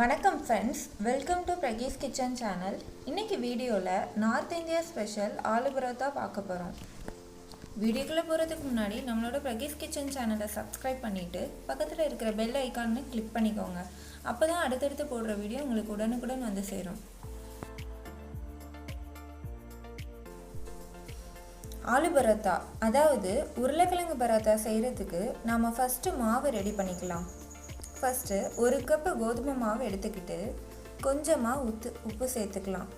வணக்கம் friends, welcome to பிரகீஸ் kitchen channel. இன்றைக்கி வீடியோவில் north India special aloo paratha பார்க்க போகிறோம். வீடியோக்குள்ளே போகிறதுக்கு முன்னாடி நம்மளோட பிரகீஸ் கிச்சன் சேனலை சப்ஸ்கிரைப் பண்ணிவிட்டு பக்கத்தில் இருக்கிற பெல் ஐக்கானை கிளிக் பண்ணிக்கோங்க. அப்போ தான் அடுத்தடுத்து போடுற வீடியோ உங்களுக்கு உடனுக்குடன் வந்து சேரும். ஆலு பரோட்டா அதாவது உருளைக்கிழங்கு பரோட்டா செய்கிறதுக்கு நாம் ஃபஸ்ட்டு மாவு ரெடி பண்ணிக்கலாம். ஃபஸ்ட்டு ஒரு கப்பு கோதுமை மாவு எடுத்துக்கிட்டு கொஞ்சமாக உப்பு சேர்த்துக்கலாம்.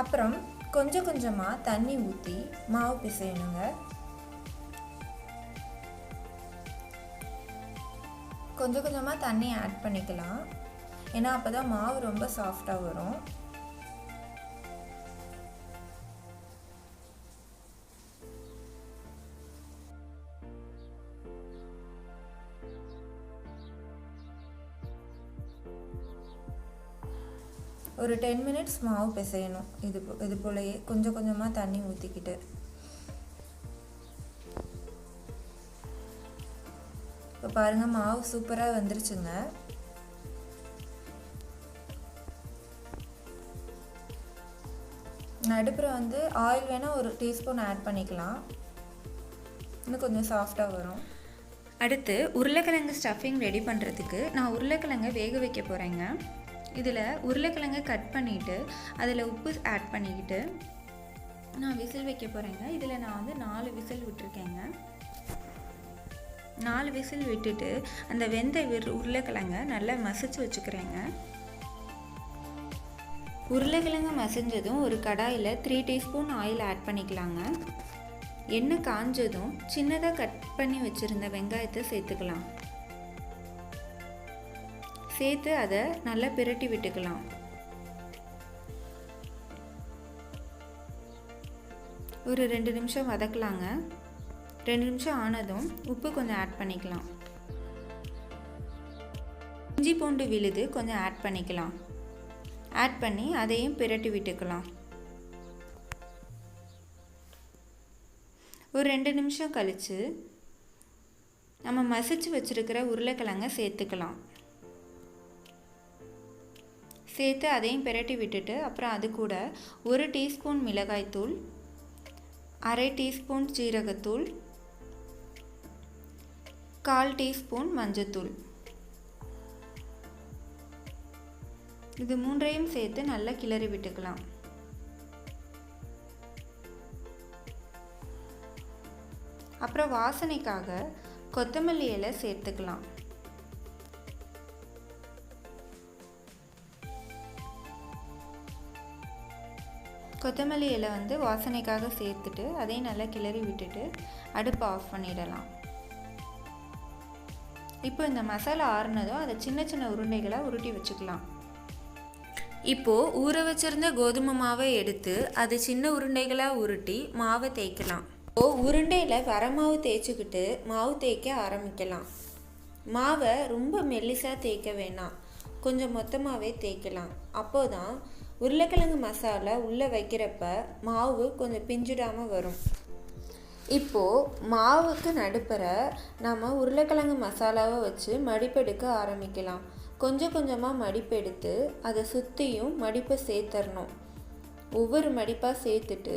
அப்புறம் கொஞ்சம் கொஞ்சமாக தண்ணி ஊற்றி மாவு பிசையணுங்க. கொஞ்சம் கொஞ்சமாக தண்ணி ஆட் பண்ணிக்கலாம், ஏன்னா அப்போ தான் மாவு ரொம்ப சாஃப்டாக வரும். ஒரு 10 மினிட்ஸ் மாவு பிசையணும். இது போலயே கொஞ்சம் கொஞ்சமாக தண்ணி ஊற்றிக்கிட்டு. இப்போ பாருங்கள், மாவு சூப்பராக வந்துருச்சுங்க. நடுப்புற ஆயில் வேணால் ஒரு டீஸ்பூன் ஆட் பண்ணிக்கலாம், இன்னும் கொஞ்சம் சாஃப்டாக வரும். அடுத்து உருளைக்கிழங்கு ஸ்டஃபிங் ரெடி பண்ணுறதுக்கு நான் உருளைக்கிழங்கை வேக வைக்க போகிறேங்க. இதில் உருளைக்கிழங்கை கட் பண்ணிவிட்டு அதில் உப்பு ஆட் பண்ணிக்கிட்டு நான் விசில் வைக்க போகிறேங்க. இதில் நான் 4 விசில் விட்டுருக்கேங்க. 4 விசில் விட்டுட்டு அந்த வெந்த உருளைக்கிழங்கை நல்லா மசிச்சு வச்சுக்கிறேங்க. உருளைக்கிழங்கு மசிஞ்சதும் ஒரு கடாயில் 3 டீஸ்பூன் ஆயில் ஆட் பண்ணிக்கலாங்க. எண்ணெய் காஞ்சதும் சின்னதாக கட் பண்ணி வச்சுருந்த வெங்காயத்தை சேர்த்துக்கலாம். சேர்த்து அதை நல்லா பிரட்டி விட்டுக்கலாம். ஒரு 2 நிமிஷம் வதக்கலாங்க. 2 நிமிஷம் ஆனதும் உப்பு கொஞ்சம் ஆட் பண்ணிக்கலாம். இஞ்சி பூண்டு விழுது கொஞ்சம் ஆட் பண்ணிக்கலாம். ஆட் பண்ணி அதையும் பிரட்டி விட்டுக்கலாம். ஒரு 2 நிமிஷம் கழித்து நம்ம மசிச்சு வச்சுருக்கிற உருளைக்கிழங்கை சேர்த்துக்கலாம். சேர்த்து அதையும் பிரட்டி விட்டுட்டு அப்புறம் அது கூட 1 டீஸ்பூன் மிளகாய்த்தூள், 1/2 டீஸ்பூன் சீரகத்தூள், 1/4 டீஸ்பூன் மஞ்சத்தூள், இது 3ஐயும் சேர்த்து நல்லா கிளறி விட்டுக்கலாம். அப்புறம் வாசனைக்காக கொத்தமல்லி இலை சேர்த்துக்கலாம். கொத்தமல்லி இலை வாசனைக்காக சேர்த்துட்டு அதையும் நல்லா கிளறி விட்டுட்டு அடுப்பை ஆஃப் பண்ணிடலாம். இப்போ இந்த மசாலா ஆறுனதும் அதை சின்ன சின்ன உருண்டைகளாக உருட்டி வச்சுக்கலாம். இப்போது ஊற வச்சுருந்த கோதுமை மாவை எடுத்து அது சின்ன உருண்டைகளாக உருட்டி மாவை தேய்க்கலாம். உருண்டையில் வரமாவு தேய்ச்சிக்கிட்டு மாவு தேய்க்க ஆரம்பிக்கலாம். மாவை ரொம்ப மெல்லிசாக தேய்க்க வேணாம், கொஞ்சம் மொத்தமாகவே தேய்க்கலாம். அப்போதான் உருளைக்கிழங்கு மசாலா உள்ளே வைக்கிறப்ப மாவு கொஞ்சம் பிஞ்சிடாமல் வரும். இப்போது மாவுக்கு நடுப்புற நம்ம உருளைக்கிழங்கு மசாலாவை வச்சு மடிப்பெடுக்க ஆரம்பிக்கலாம். கொஞ்சம் கொஞ்சமாக மடிப்பெடுத்து அதை சுற்றியும் மடிப்பை சேர்த்துடணும். ஒவ்வொரு மடிப்பாக சேர்த்துட்டு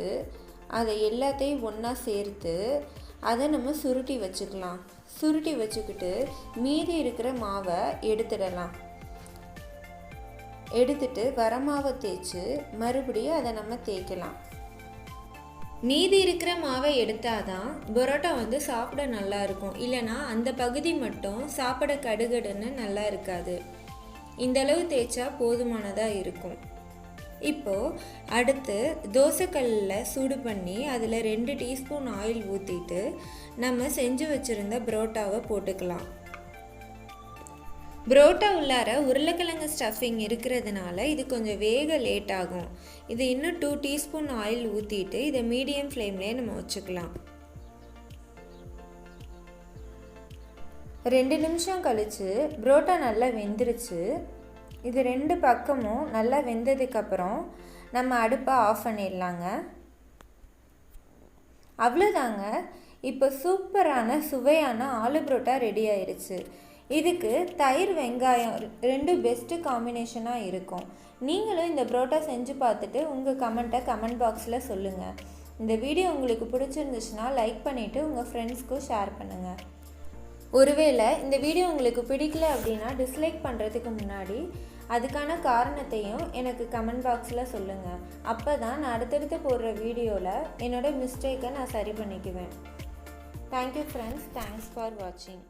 அதை எல்லாத்தையும் ஒன்றா சேர்த்து அதை நம்ம சுருட்டி வச்சுக்கலாம். சுருட்டி வச்சுக்கிட்டு மீதி இருக்கிற மாவை எடுத்துடலாம். எடுத்துட்டு வரமாவை தேய்ச்சி மறுபடியும் அதை நம்ம தேய்க்கலாம். மீதி இருக்கிற மாவை எடுத்தாதான் பரோட்டா சாப்பிட நல்லா இருக்கும், இல்லைனா அந்த பகுதி மட்டும் சாப்பிட கடுகடுன்னு நல்லா இருக்காது. இந்தளவு தேய்ச்சா போதுமானதாக இருக்கும். இப்போது அடுத்து தோசைக்கல்லில் சூடு பண்ணி அதில் 2 டீஸ்பூன் ஆயில் ஊற்றிட்டு நம்ம செஞ்சு வச்சுருந்த பரோட்டாவை போட்டுக்கலாம். பரோட்டா உள்ளார உருளைக்கிழங்கு ஸ்டஃபிங் இருக்கிறதுனால இது கொஞ்சம் வேக லேட் ஆகும். இது இன்னும் 2 டீஸ்பூன் ஆயில் ஊற்றிட்டு இதை மீடியம் ஃப்ளேம்லேயே நம்ம வச்சுக்கலாம். 2 நிமிஷம் கழித்து பரோட்டா நல்லா வெந்துருச்சு. இது 2 பக்கமும் நல்லா வெந்ததுக்கப்புறம் நம்ம அடுப்பை ஆஃப் பண்ணிடலாங்க. அவ்வளோதாங்க, இப்போ சூப்பரான சுவையான ஆலு பரோட்டா ரெடி ஆயிடுச்சு. இதுக்கு தயிர் வெங்காயம் ரெண்டும் பெஸ்ட்டு காம்பினேஷனாக இருக்கும். நீங்களும் இந்த பரோட்டா செஞ்சு பார்த்துட்டு உங்கள் கமெண்ட்டை கமெண்ட் பாக்ஸில் சொல்லுங்கள். இந்த வீடியோ உங்களுக்கு பிடிச்சிருந்துச்சுன்னா லைக் பண்ணிவிட்டு உங்கள் ஃப்ரெண்ட்ஸ்க்கும் ஷேர் பண்ணுங்கள். ஒருவேளை இந்த வீடியோ உங்களுக்கு பிடிக்கல அப்படின்னா டிஸ்லைக் பண்ணுறதுக்கு முன்னாடி அதுக்கான காரணத்தையும் எனக்கு கமெண்ட் பாக்ஸில் சொல்லுங்கள். அப்போ தான் நான் அடுத்தடுத்து போடுற வீடியோவில் என்னோடய மிஸ்டேக்கை நான் சரி பண்ணிக்குவேன். Thank you friends. தேங்க்ஸ் ஃபார் வாட்சிங்.